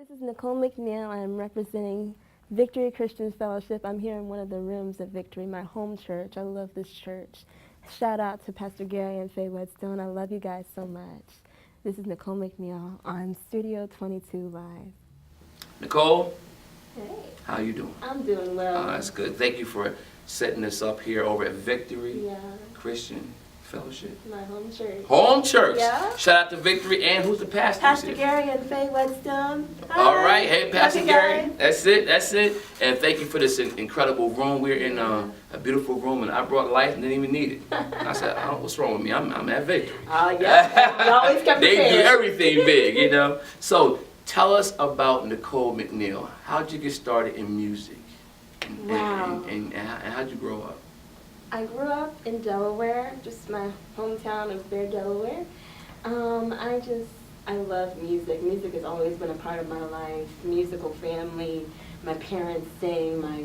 This is Nicole McNeil. I'm representing Victory Christian Fellowship. I'm here in one of the rooms of Victory, my home church. I love this church. Shout out to Pastor Gary and Faye Whetstone. I love you guys so much. This is Nicole McNeil on Studio22 Live. Nicole, hey, how you doing? I'm doing well. That's good. Thank you for setting this up here over at Victory Yeah, Christian Fellowship. my home church. Home church. Yeah. Shout out to Victory. And who's the pastor? Pastor Gary and Faye Whetstone. Hi. All right. Hey, Pastor Love you Gary. guys. That's it. That's it. And thank you for this incredible room. We're in a beautiful room, and I brought light and didn't even need it. I said, oh, what's wrong with me? I'm at Victory. Oh, yeah. You always come They do prepared. everything big, you know. So tell us about Nicole McNeil. How'd you get started in music? Wow. And how'd you grow up? I grew up in Delaware, just my hometown of Bear, Delaware. I love music. Music has always been a part of my life. Musical family. My parents sing. My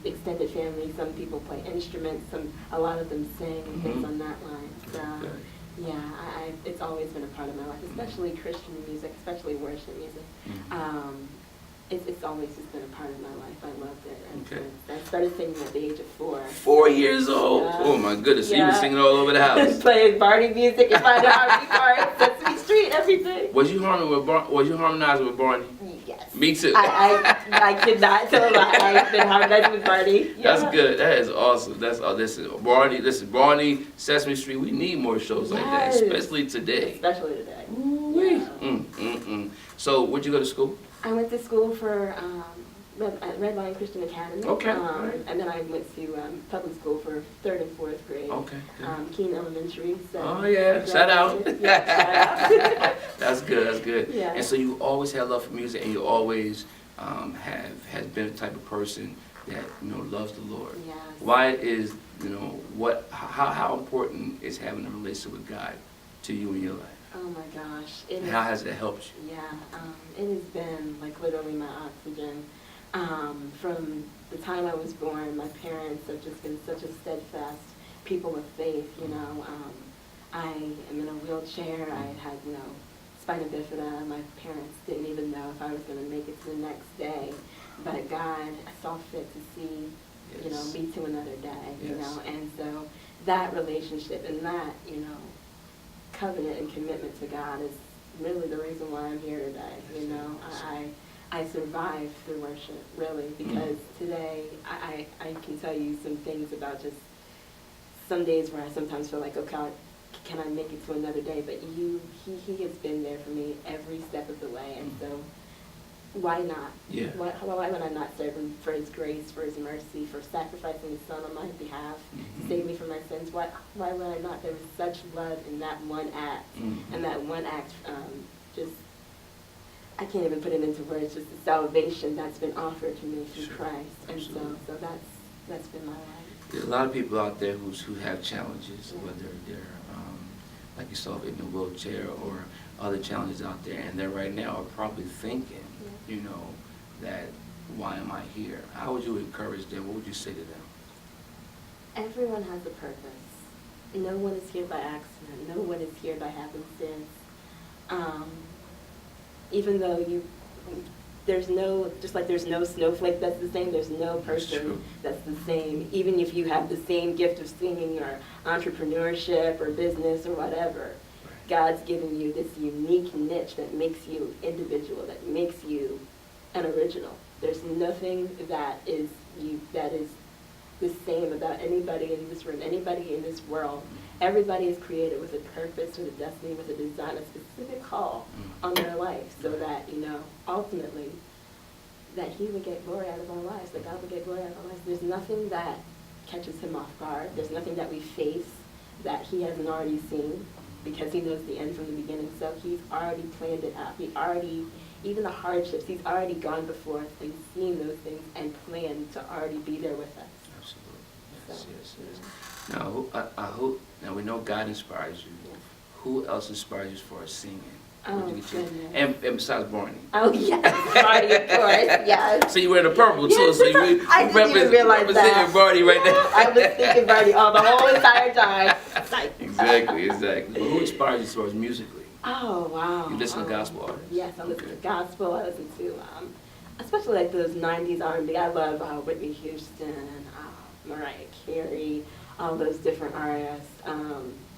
extended family. Some people play instruments. A lot of them sing and things on that line. So, yeah, it's always been a part of my life, especially Christian music, especially worship music. It's always just been a part of my life. I loved it. And Okay. I started singing at the age of 4. 4 years old? Yeah. Oh my goodness, so you were Yeah. singing all over the house. Playing Barney music in my Harvey parts, Sesame Street, everything. Was you harmonizing with Barney? Yes. Me too. I could not tell a lie. I've been harmonizing with Barney. Yeah. That's good. That is awesome. That's all. This is Barney, Sesame Street. We need more shows like that, Yes. especially today. Especially today. Yeah. So, where'd you go to school? I went to school for Red Lion Christian Academy. Okay. Right. And then I went to public school for 3rd and 4th grade. Okay. Good. Keene Elementary. So Oh yeah, shout out. Yeah, shout out. That's good. That's good. Yeah. And so you always had love for music, and you always has been the type of person that loves the Lord. Yes. Why is how important is having a relationship with God to you in your life? Oh my gosh. And how has it helped you? Yeah, it has been like literally my oxygen. From the time I was born, my parents have just been such a steadfast people of faith, I am in a wheelchair. I had, spina bifida. My parents didn't even know if I was going to make it to the next day. But God saw fit to see, me to another day, And so that relationship and that, covenant and commitment to God is really the reason why I'm here today. I survive through worship, really, because today I can tell you some things about just some days where I sometimes feel like, okay, can I make it to another day? But he has been there for me every step of the way, and so why not? Yeah. Why would I not serve him for his grace, for his mercy, for sacrificing his son on my behalf, to save me from my sins? Why would I not? There was such love in that one act, and that one act just, I can't even put it into words, just the salvation that's been offered to me through Christ. And so that's been my life. There are a lot of people out there who have challenges, whether they're like yourself in a wheelchair or other challenges out there, and they right now are probably thinking, that why am I here? How would you encourage them? What would you say to them? Everyone has a purpose. No one is here by accident. No one is here by happenstance. Even though there's no snowflake that's the same, there's no person that's the same. Even if you have the same gift of singing or entrepreneurship or business or whatever, God's given you this unique niche that makes you individual, that makes you an original. There's nothing that is the same about anybody in this room, anybody in this world. Everybody is created with a purpose, with a destiny, with a design, a specific call on their life, so that, ultimately, that he would get glory out of our lives, that God would get glory out of our lives. There's nothing that catches him off guard. There's nothing that we face that he hasn't already seen, because he knows the end from the beginning. So he's already planned it out. Even the hardships, he's already gone before us and seen those things and planned to already be there with us. Absolutely. Yes. Now we know God inspires you. Yes. Who else inspires you for singing? Oh, goodness. And besides Barney. Oh, yes. Barney, of course. Yes. So you wear the purple, too. Yes, So you I didn't even realize that. representing Barney right there. I was thinking Barney all the whole entire time. Exactly. But who inspires you as far as musically? Oh, wow. You listen to gospel artists? Yes, I listen Okay. to gospel. I listen to, especially like those 90s R&B. I love Whitney Houston, Mariah Carey, all those different artists.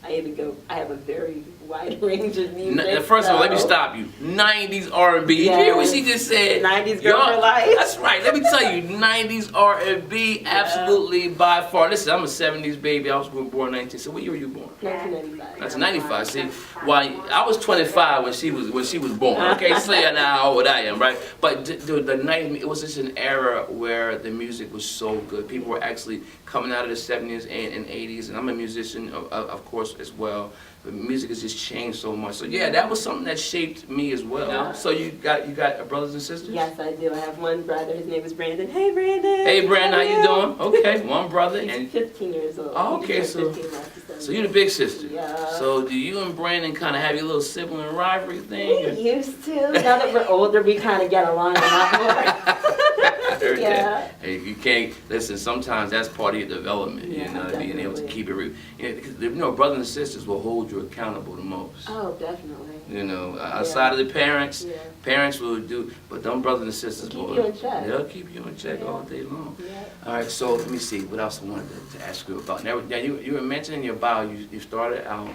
I have a very wide range of music. First of all, let me stop you. 90s R&B. Did you hear what she just said? 90s girl for life. That's right. Let me tell you, 90s R&B, absolutely by far. Listen, I'm a 70s baby. I was born 19. So what year were you born? 1995. That's 95. See, why I was 25 when she was born. Okay, say now how old I am, right? But the 90s, it was just an era where the music was so good. People were actually coming out of the 70s and 80s, and I'm a musician, of course, as well. The music has just changed so much. So yeah, that was something that shaped me as well. Yeah. So you got brothers and sisters? Yes, I do. I have one brother. His name is Brandon. Hey, Brandon. Hey, Brandon, how you doing? Okay, one brother. He's And 15 years old. oh, okay, He's so 15 last December. so you're the big sister. Yeah. So do you and Brandon kind of have your little sibling rivalry thing? We used to. Now that we're older, we kind of get along a lot more. I heard Yeah. that. Hey, you can't listen. Sometimes that's part of your development. Yeah, you know, being able to definitely. keep it real. You know, brothers and sisters will hold you accountable the most. Oh, definitely. You know, outside of the parents, Yeah. parents will do, but them brothers and sisters Keep will. you in check. They'll keep you in check Yeah. all day long. Yeah. All right, so let me see. What else I wanted to ask you about? Now you were mentioning in your bio. You started out.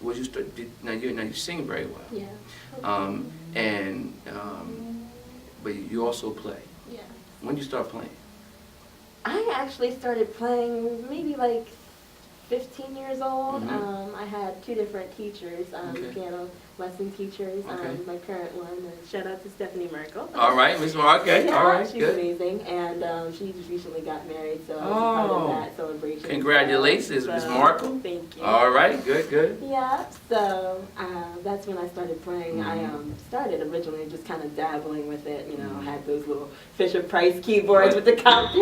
What you start? Now you sing very well. Yeah. And but you also play. Yeah. When did you start playing? I actually started playing maybe like 15 years old. Mhm. I had two different teachers, Okay. piano lesson teachers. Okay. My current one, shout out to Stephanie Merkel. All right, Miss Mar. Okay, Yeah, all right, she's good. amazing, and she just recently got married, so I was a part Oh. of that celebration. Congratulations, Miss So, Markle. Thank you. All right, good. Yeah, so that's when I started playing. I Mhm. started originally just kind of dabbling with it, you know, Mhm. had those little Fisher-Price keyboards Right. with the counters.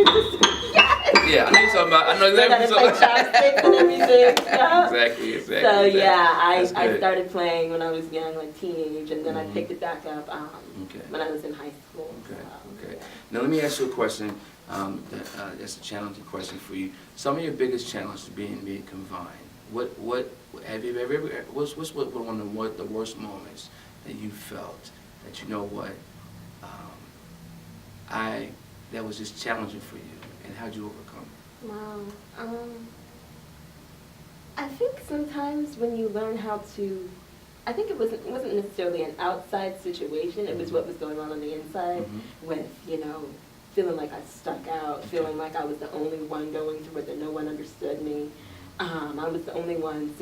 Yes! Yeah, I know you're talking about. I know exactly And what then you're it's like talking chopsticks and everything. Yeah. Exactly. So yeah, That's I good. started playing when I was young, like teenage, and then I Mhm. picked it back up Okay. when I was in high school. Okay, So, okay. yeah. Now let me ask you a question. That's a challenging question for you. Some of your biggest challenges being confined. What have you ever? What's one of the worst moments that you felt that you know what? That was just challenging for you, and how'd you overcome it? Wow. I think sometimes when you learn how to, I think it wasn't necessarily an outside situation. It was what was going on the inside Mhm. with, feeling like I stuck out, feeling like I was the only one going through it, that no one understood me. I was the only one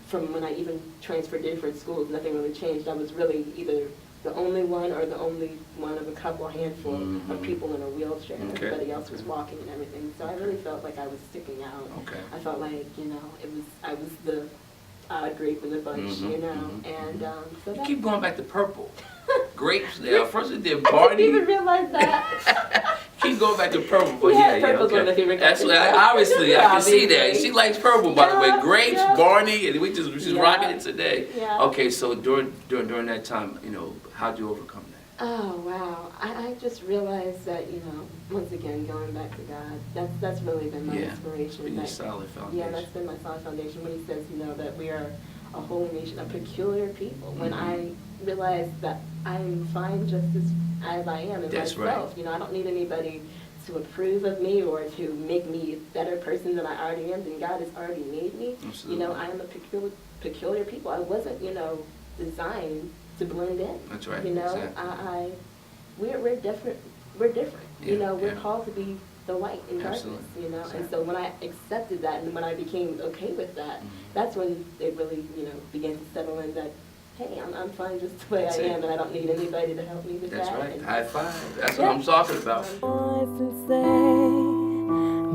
from when I even transferred to different schools, nothing really changed. I was really either the only one or the only one of a handful Mhm. of people in a wheelchair. Okay. Everybody else was walking and everything. So I really felt like I was sticking out. Okay. I felt like, I was the odd grape in the bunch, Mhm, and so You that. keep going back to purple. Grapes there. First it did I didn't Barney. even realize that. Keep going back to purple, but Yeah, yeah, purple's one of my okay. favorite That's colors. obviously I can see that. Obviously. She likes purple, by the way. Yeah, Grapes, yeah. Barney, and she's Yeah. rocking it today. Yeah. Okay, so during that time, how'd you overcome that? Oh, wow. I just realized that, once again, going back to God, that's really been my Yeah, inspiration. been your That- solid foundation. Yeah, that's been my solid foundation when he says, that we are a holy nation, a peculiar people. When Mhm. I realized that I'm fine just as I am in That's myself. right. I don't need anybody to approve of me or to make me a better person than I already am, then God has already made me. Absolutely. I am a peculiar people. I wasn't, designed to blend in. That's right, Exactly. We're different. We're different. Yeah, We're yeah. called to be the light in darkness. Absolutely, And exactly. so when I accepted that and when I became okay with that, Mhm. that's when it really, began to settle in that, hey, I'm fine just the way That's I it. am, and I don't need anybody to help me with That's that. right. And- High five. That's Yeah. what I'm talking about. Voice and say,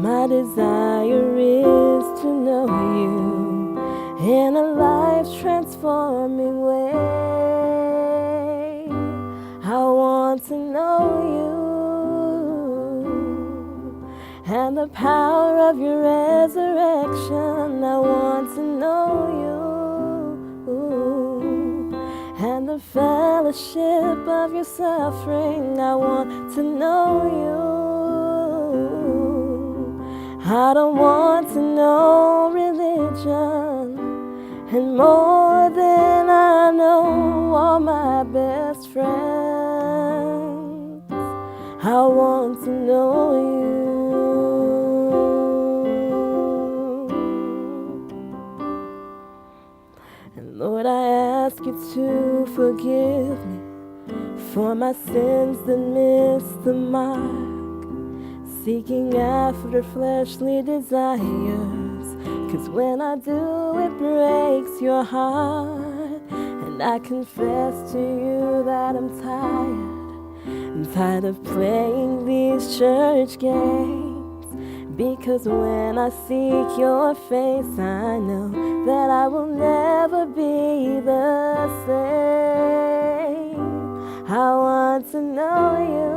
my desire is to know you in a life-transforming way. I want to know you and the power of your resurrection. I want to know you and the fellowship of your suffering. I want to know you. I don't want to know religion and more than I know all my best friends. I want to know you. And Lord, I ask you to forgive me for my sins that missed the mark, seeking after fleshly desires. 'Cause when I do, it breaks your heart. And I confess to you that I'm tired of playing these church games. Because when I seek your face, I know that I will never be the same. I want to know you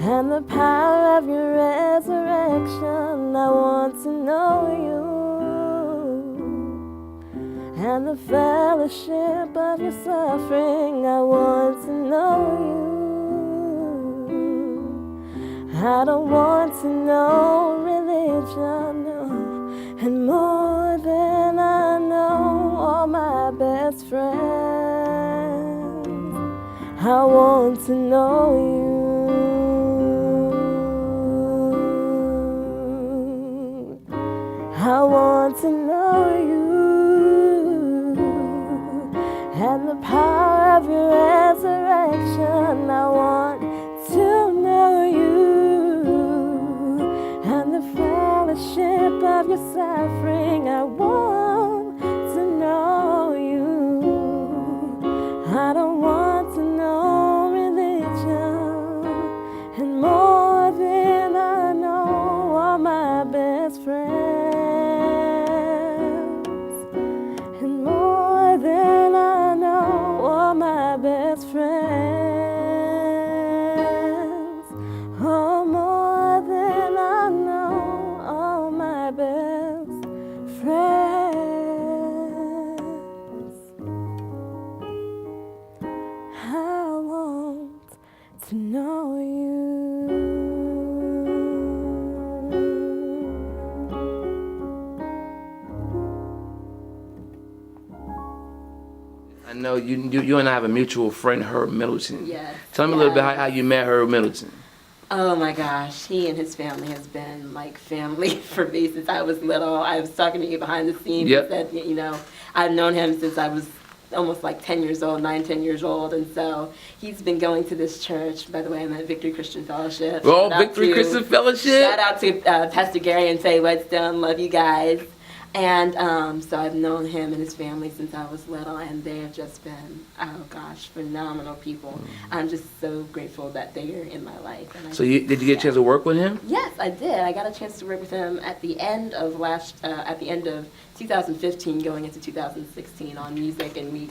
and the power of your resurrection. I want to know you and the fellowship of your suffering. I want to know you. I don't want to know religion, no. And more than I know all my best friends, I want to know you. I want to know you and the power of your resurrection. I want to know you and the fellowship of your suffering. I want to know you. I don't want to know religion. And more than I know all my best friends. And more than I know all my best friends. Oh, more than I know all my best friends. I want to know you. I know you and I have a mutual friend, Herb Middleton. Yes. Tell me a little bit how you met Herb Middleton. Oh my gosh, he and his family has been like family for me since I was little. I was talking to you behind the scenes. Yep. That, you know, I've known him since I was almost like 10 years old, 10 years old. And so he's been going to this church. By the way, I'm at Victory Christian Fellowship. Oh, Victory Christian Fellowship. Shout out to Pastor Gary and Faye Whetstone. Love you guys. And so I've known him and his family since I was little, and they have just been, oh gosh, phenomenal people. Mm-hmm. I'm just so grateful that they are in my life. And So did you get a chance to work with him? Yes, I did. I got a chance to work with him at the end of 2015, going into 2016 on music, and we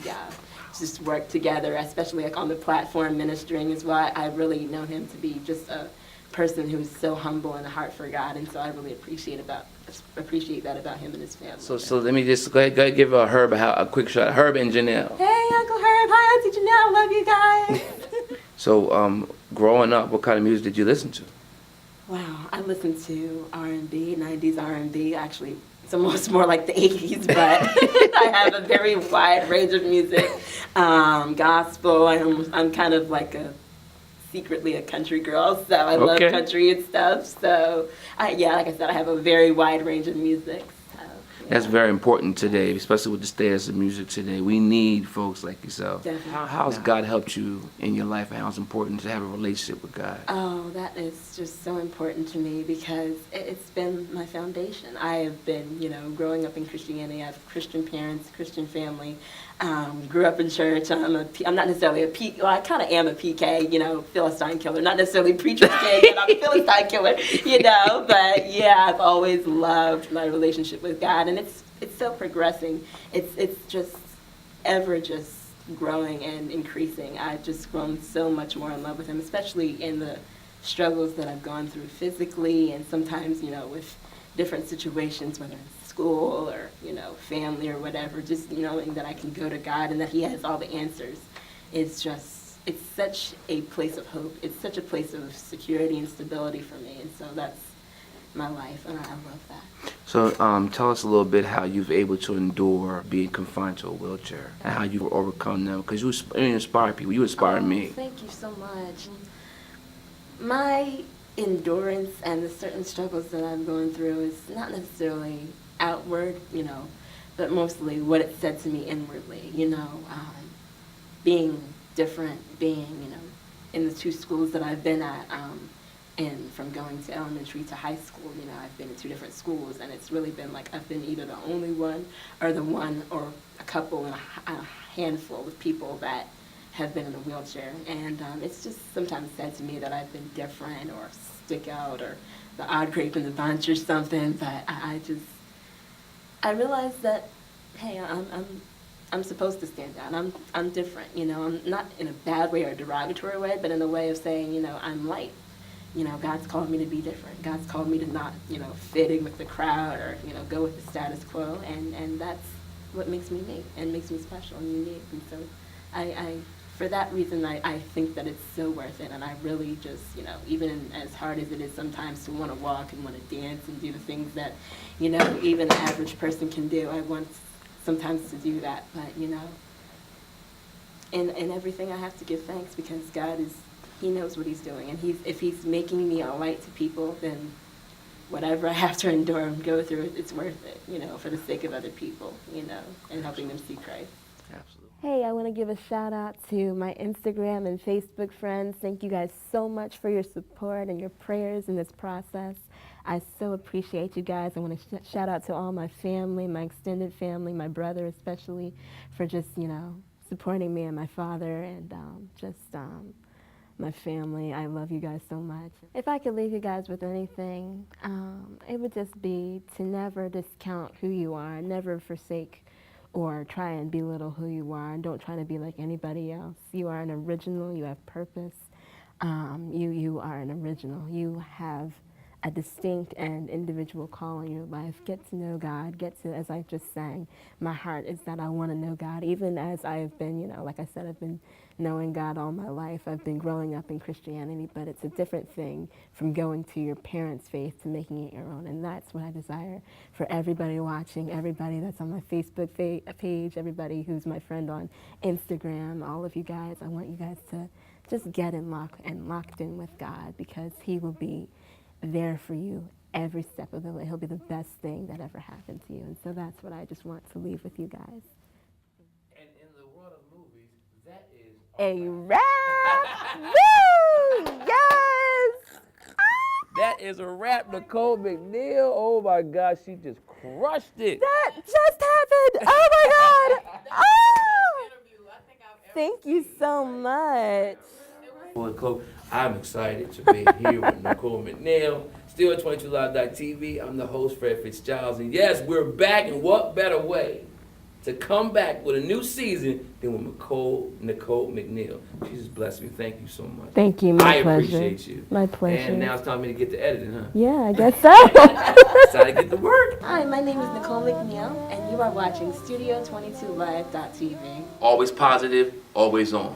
just worked together, especially like on the platform ministering is why I've really known him to be just a person who's so humble and a heart for God, and so I really appreciate that about him and his family. So let me just go ahead give Herb a quick shot. Herb and Janelle. Hey, Uncle Herb. Hi, Auntie Janelle. Love you guys. So growing up, what kind of music did you listen to? Wow, I listened to R&B, 90s R&B. Actually, it's almost more like the 80s, but I have a very wide range of music. Gospel. I'm kind of like secretly a country girl, so I love country and stuff. So, like I said, I have a very wide range of music. So, yeah. That's very important today, especially with the status of music today. We need folks like yourself. Definitely. How's God helped you in your life, and how it's important to have a relationship with God? Oh, that is just so important to me because it's been my foundation. I have been, growing up in Christianity. I have Christian parents, Christian family. Grew up in church. I'm not necessarily a I kind of am a PK, Philistine killer. Not necessarily preacher's kid, but I'm a Philistine killer, But yeah, I've always loved my relationship with God, and it's so progressing. It's just ever just growing and increasing. I've just grown so much more in love with Him, especially in the struggles that I've gone through physically, and sometimes with different situations, whether it's school or family or whatever, just knowing that I can go to God and that He has all the answers. It's such a place of hope. It's such a place of security and stability for me, and so my life, and I love that. So tell us a little bit how you've able to endure being confined to a wheelchair and how you overcome them, because you inspire people. You inspire me. Thank you so much. My endurance and the certain struggles that I'm going through is not necessarily outward, but mostly what it said to me inwardly, being different, being, in the two schools that I've been at, and from going to elementary to high school, I've been in two different schools, and it's really been like I've been either the only one or the one or a couple and a handful of people that have been in a wheelchair. And it's just sometimes said to me that I've been different or stick out or the odd grape in the bunch or something, but I realized that, hey, I'm supposed to stand out. I'm different, I'm not in a bad way or a derogatory way, but in a way of saying, I'm light. God's called me to be different. God's called me to not, fit in with the crowd or, go with the status quo. And that's what makes me me and makes me special and unique. And so I for that reason, I think that it's so worth it. And I really just, even as hard as it is sometimes to want to walk and want to dance and do the things that, even the average person can do, I want sometimes to do that. But, in everything I have to give thanks because God He knows what He's doing. And if He's making me a light to people, then whatever I have to endure and go through, it's worth it, for the sake of other people, and helping them see Christ. Absolutely. Hey, I want to give a shout out to my Instagram and Facebook friends. Thank you guys so much for your support and your prayers in this process. I so appreciate you guys. I want to shout out to all my family, my extended family, my brother especially, for just, supporting me and my father and my family. I love you guys so much. If I could leave you guys with anything, it would just be to never discount who you are, never forsake or try and belittle who you are, and don't try to be like anybody else. You are an original, you have purpose, you are an original. You have a distinct and individual call in your life. Get to know God, as I just sang, my heart is that I want to know God, even as I've been, like I said, I've been knowing God all my life. I've been growing up in Christianity, but it's a different thing from going to your parents' faith to making it your own, and that's what I desire for everybody watching, everybody that's on my Facebook page, everybody who's my friend on Instagram, all of you guys. I want you guys to just get locked in with God, because He will be there for you every step of the way. He'll be the best thing that ever happened to you, and so that's what I just want to leave with you guys. And in the world of movies, that is a wrap. Woo! Yes! That is a wrap, Nicole McNeil. Oh my gosh, she just crushed it. That just happened. Oh my God! Oh! Thank you so much. Well, Nicole, I'm excited to be here with Nicole McNeil, Studeo22LiveTV. I'm the host, Fred Fitzgiles, and yes, we're back. And what better way to come back with a new season than with Nicole McNeil? She just blessed me. Thank you so much. Thank you. My pleasure. I appreciate you. My pleasure. And now it's time for me to get to editing, huh? Yeah, I guess so. It's time to get to work. Hi, my name is Nicole McNeil, and you are watching Studio22LiveTV. Always positive, always on.